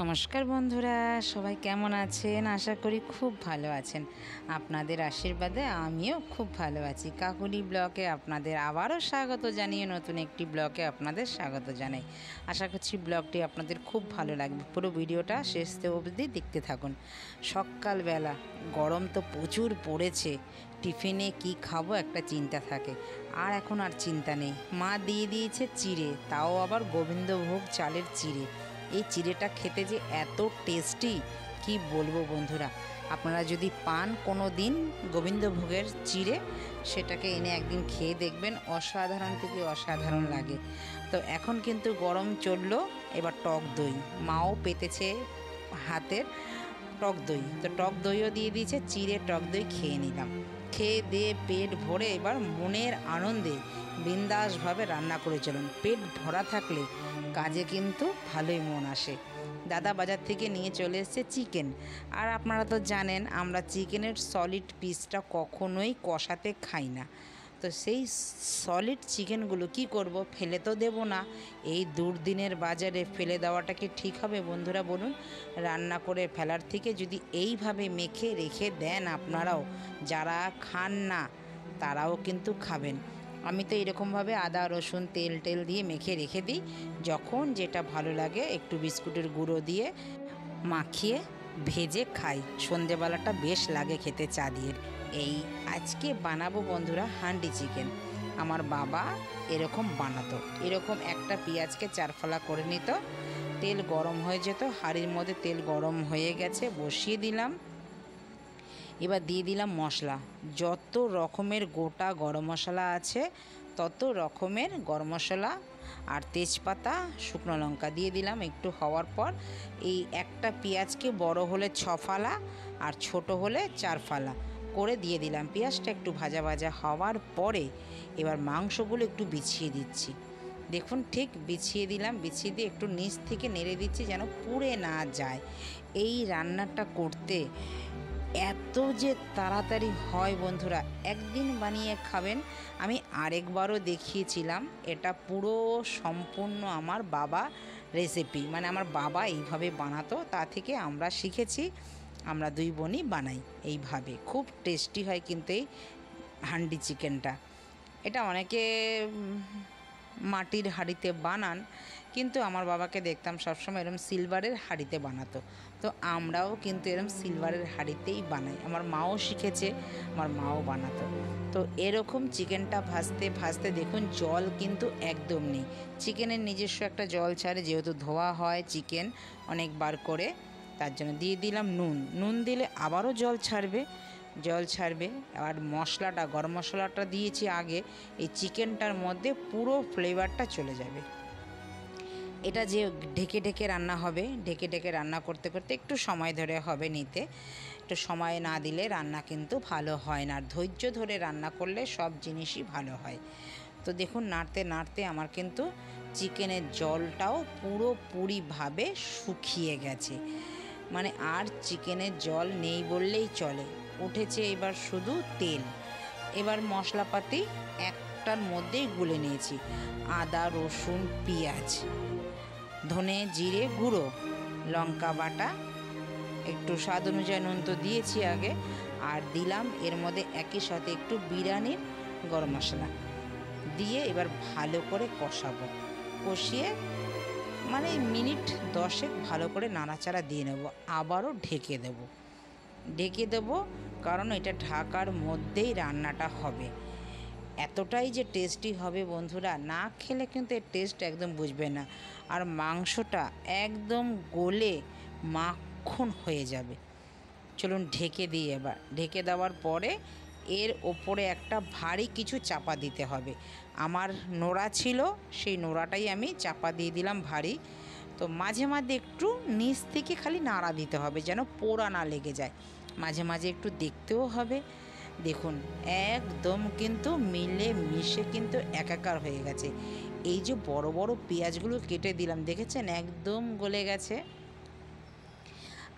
নমস্কার বন্ধুরা, সবাই কেমন আছেন? আশা করি খুব ভালো আছেন। আপনাদের আশীর্বাদে আমিও খুব ভালো আছি। কাকুলি ব্লগে আপনাদের আবারও স্বাগত জানিয়ে নতুন একটি ব্লগে আপনাদের স্বাগত জানাই। আশা করছি ব্লগটি আপনাদের খুব ভালো লাগবে। পুরো ভিডিওটা শেষ অবধি দেখতে থাকুন। সকালবেলা গরম তো প্রচুর পড়েছে, টিফিনে কি খাবো একটা চিন্তা থাকে। আর এখন আর চিন্তা নেই, মা দিয়ে দিয়েছে চিড়ে, তাও আবার গোবিন্দভোগ চালের চিড়ে। এই চিড়েটা খেতে যে এত টেস্টি কি বলবো বন্ধুরা। আপনারা যদি পান কোনো দিন গোবিন্দভোগের চিড়ে, সেটাকে এনে একদিন খেয়ে দেখবেন, অসাধারণ থেকে অসাধারণ লাগে। তো এখন কিন্তু গরম চললো, এবার টক দই মাও পেতেছে হাতের, টক দই তো টক দইও দিয়ে দিয়েছে, চিড়ে টক দই খেয়ে নিলাম। খেয়ে দিয়ে পেট ভরে এবার মনের আনন্দে বিন্দাসভাবে রান্না করে চলুন। পেট ভরা থাকলে কাজে কিন্তু ভালোই মন আসে। দাদা বাজার থেকে নিয়ে চলে এসেছে চিকেন। আর আপনারা তো জানেন আমরা চিকেনের সলিড পিসটা কখনোই কষাতে খাই না। তো সেই সলিড চিকেনগুলো কি করব, ফেলে তো দেব না। এই দুর্দিনের বাজারে ফেলে দেওয়াটা কি ঠিক হবে বন্ধুরা বলুন? রান্না করে ফেলার থেকে যদি এইভাবে মেখে রেখে দেন, আপনারাও যারা খান না তারাও কিন্তু খাবেন। আমি তো এরকমভাবে আদা রসুন তেল দিয়ে মেখে রেখে দিই। যখন যেটা ভালো লাগে একটু বিস্কুটের গুঁড়ো দিয়ে মাখিয়ে ভেজে খাই। সন্ধেবেলাটা বেশ লাগে খেতে চা দিয়ে। এই আজকে বানাবো বন্ধুরা হান্ডি চিকেন। আমার বাবা এরকম বানাতো, এরকম একটা পেঁয়াজকে চারফালা করে নিত, তেল গরম হয়ে যেত, হাঁড়ির মধ্যে তেল গরম হয়ে গেছে, বসিয়ে দিলাম। এবার দিয়ে দিলাম মশলা, যত রকমের গোটা গরম মশলা আছে তত রকমের গরম মশলা আর তেজপাতা শুকনো লঙ্কা দিয়ে দিলাম। একটু হওয়ার পর এই একটা পেঁয়াজকে বড় হলে 6 ফালা আর ছোট হলে 4 ফালা করে দিয়ে দিলাম। পেঁয়াজটা একটু ভাজা ভাজা হওয়ার পরে এবার মাংসগুলো একটু বিছিয়ে দিচ্ছি। দেখুন ঠিক বিছিয়ে দিলাম, বিছিয়ে দিয়ে একটু নিচ থেকে নেড়ে দিচ্ছি যেন পুড়ে না যায়। এই রান্নাটা করতে এত যে তাড়াতাড়ি হয় বন্ধুরা, একদিন বানিয়ে খাবেন। আমি আরেকবারও দেখিয়েছিলাম, এটা পুরো সম্পূর্ণ আমার বাবা রেসিপি, মানে আমার বাবা এইভাবে বানাতো, তা থেকে আমরা শিখেছি। আমরা 2 বোনই বানাই এইভাবে, খুব টেস্টি হয় কিন্তু এই হান্ডি চিকেনটা। এটা অনেকে মাটির হাঁড়িতে বানান, কিন্তু আমার বাবাকে দেখতাম সবসময় এরকম সিলভারের হাঁড়িতে বানাতো। তো আমরাও কিন্তু এরকম সিলভারের হাঁড়িতেই বানাই। আমার মাও শিখেছে, আমার মাও বানাতো। তো এরকম চিকেনটা ভাজতে ভাজতে দেখুন জল কিন্তু একদম নেই। চিকেনের নিজস্ব একটা জল ছাড়ে, যেহেতু ধোয়া হয় চিকেন অনেকবার করে, তার জন্য দিয়ে দিলাম নুন। নুন দিলে আবারও জল ছাড়বে। আর মশলাটা, গরম মশলাটা দিয়েছি আগে, এই চিকেনটার মধ্যে পুরো ফ্লেভারটা চলে যাবে। এটা যে ঢেকে ঢেকে রান্না হবে, ঢেকে ঢেকে রান্না করতে করতে একটু সময় ধরে হবে নিতে। একটু সময় না দিলে রান্না কিন্তু ভালো হয় না, আর ধৈর্য ধরে রান্না করলে সব জিনিসই ভালো হয়। তো দেখুন নাড়তে নাড়তে আমার কিন্তু চিকেনের জলটাও পুরোপুরিভাবে শুকিয়ে গেছে, মানে আর চিকেনের জল নেই বললেই চলে। উঠেছে এবার শুধু তেল। এবার মশলাপাতি একটার মধ্যেই গুলে নিয়েছি, আদা রসুন পেঁয়াজ, ধনে জিরে গুঁড়ো, লঙ্কা বাটা, একটু স্বাদ অনুযায়ী নুন তো দিয়েছি আগে, আর দিলাম এর মধ্যে একই সাথে একটু বিরিয়ানির গরম মশলা দিয়ে এবার ভালো করে কষাবো। কষিয়ে মানে মিনিট 10 ভালো করে নাড়াচাড়া দিয়ে নেব, আবারও ঢেকে দেব, কারণ এটা ঢাকার মধ্যেই রান্নাটা হবে। এতটাই যে টেস্টি হবে বন্ধুরা, না খেলে কিন্তু এর টেস্ট একদম বুঝবে না। আর মাংসটা একদম গলে মাখন হয়ে যাবে। চলুন ঢেকে দিই। এবার ঢেকে দেওয়ার পরে এর ওপরে একটা ভারী কিছু চাপা দিতে হবে। আমার নোড়া ছিল, সেই নোড়াটাই আমি চাপা দিয়ে দিলাম ভারী। তো মাঝে মাঝে একটু নিচ থেকে খালি নাড়া দিতে হবে যেন পোড়া না লেগে যায়, মাঝে মাঝে একটু দেখতেও হবে। দেখুন একদম কিন্তু মিলে মিশে কিন্তু একাকার হয়ে গেছে। এই যে বড় বড় পেঁয়াজগুলো কেটে দিলাম, দেখেছেন একদম গলে গেছে।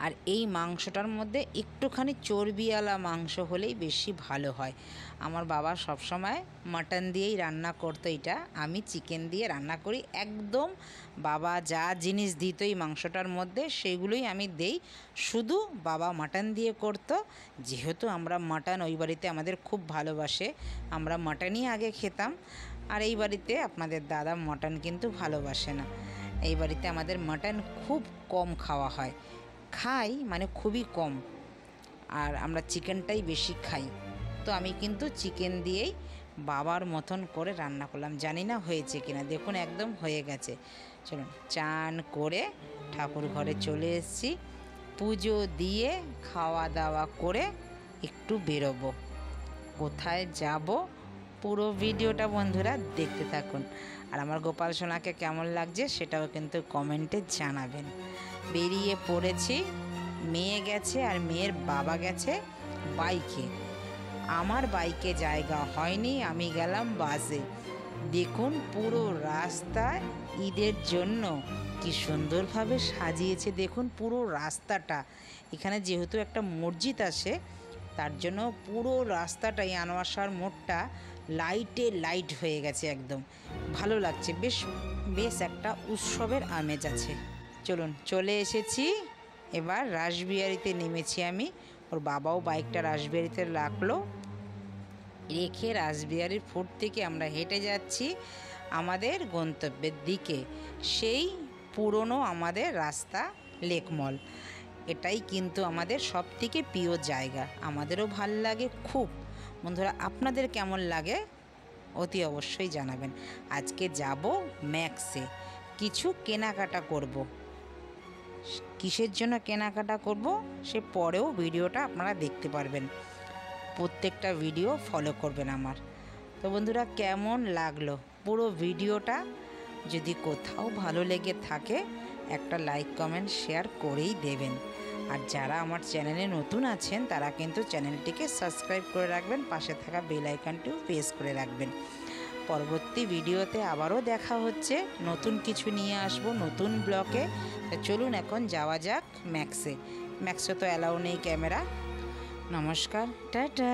আর এই মাংসটার মধ্যে একটুখানি চর্বিওয়ালা মাংস হলেই বেশি ভালো হয়। আমার বাবা সবসময় মাটন দিয়েই রান্না করতো, এটা আমি চিকেন দিয়ে রান্না করি। একদম বাবা যা জিনিস দিত এই মাংসটার মধ্যে সেগুলোই আমি দেই, শুধু বাবা মাটন দিয়ে করতো। যেহেতু আমরা মাটন ওই বাড়িতে আমাদের খুব ভালোবাসে, আমরা মাটনই আগে খেতাম। আর এই বাড়িতে আপনাদের দাদা মাটন কিন্তু ভালোবাসে না। এই বাড়িতে আমাদের মাটন খুব কম খাওয়া হয়, খাই মানে খুবই কম, আর আমরা চিকেনটাই বেশি খাই। তো আমি কিন্তু চিকেন দিয়েই বাবার মতন করে রান্না করলাম, জানি না হয়েছে কিনা। দেখুন একদম হয়ে গেছে। চলুন চান করে ঠাকুর ঘরে চলে এসেছি, পুজো দিয়ে খাওয়া দাওয়া করে একটু বেরোবো। কোথায় যাব পুরো ভিডিওটা বন্ধুরা দেখতে থাকুন। আর আমার গোপাল সোনাকে কেমন লাগছে সেটাও কিন্তু কমেন্টে জানাবেন। বেরিয়ে পড়েছি, মেয়ে গেছে আর মেয়ের বাবা গেছে বাইকে। আমার বাইকে জায়গা হয়নি, আমি গেলাম বাসে। দেখুন পুরো রাস্তায় ঈদের জন্য কি সুন্দরভাবে সাজিয়েছে, দেখুন পুরো রাস্তাটা। এখানে যেহেতু একটা মসজিদ আছে তার জন্য পুরো রাস্তাটাই আনোয়ার শাহর মোড়টা লাইটে লাইট হয়ে গেছে, একদম ভালো লাগছে। বেশ বেশ একটা উৎসবের আমেজ আছে। চলুন চলে এসেছি, এবার রাসবিহারীতে নেমেছি আমি। ওর বাবাও বাইকটা রাসবিহারীতে রাখলো, রেখে রাসবিহারীর ফুট থেকে আমরা হেঁটে যাচ্ছি আমাদের গন্তব্যের দিকে। সেই পুরনো আমাদের রাস্তা লেকমল, এটাই কিন্তু আমাদের সব থেকে প্রিয় জায়গা, আমাদেরও ভাল লাগে খুব। বন্ধুরা আপনাদের কেমন লাগে অতি অবশ্যই জানাবেন। আজকে যাব ম্যাক্সে, কিছু কেনাকাটা করব। কিসের জন্য কেনাকাটা করব সে পরেও ভিডিওটা আপনারা দেখতে পারবেন, প্রত্যেকটা ভিডিও ফলো করবেন আমার। তো বন্ধুরা কেমন লাগলো পুরো ভিডিওটা? যদি কোথাও ভালো লেগে থাকে একটা লাইক কমেন্ট শেয়ার করেই দেবেন। আর যারা আমার চ্যানেলে নতুন আছেন তারা কিন্তু চ্যানেলটিকে সাবস্ক্রাইব করে রাখবেন, পাশে থাকা বেল আইকনটিও প্রেস করে রাখবেন। পরবর্তী ভিডিওতে আবারও দেখা হচ্ছে, নতুন কিছু নিয়ে আসবো নতুন ব্লকে। তো চলুন এখন যাওয়া যাক ম্যাক্সে। ম্যাক্সে তো অ্যালাউ নেই ক্যামেরা। নমস্কার, টাটা।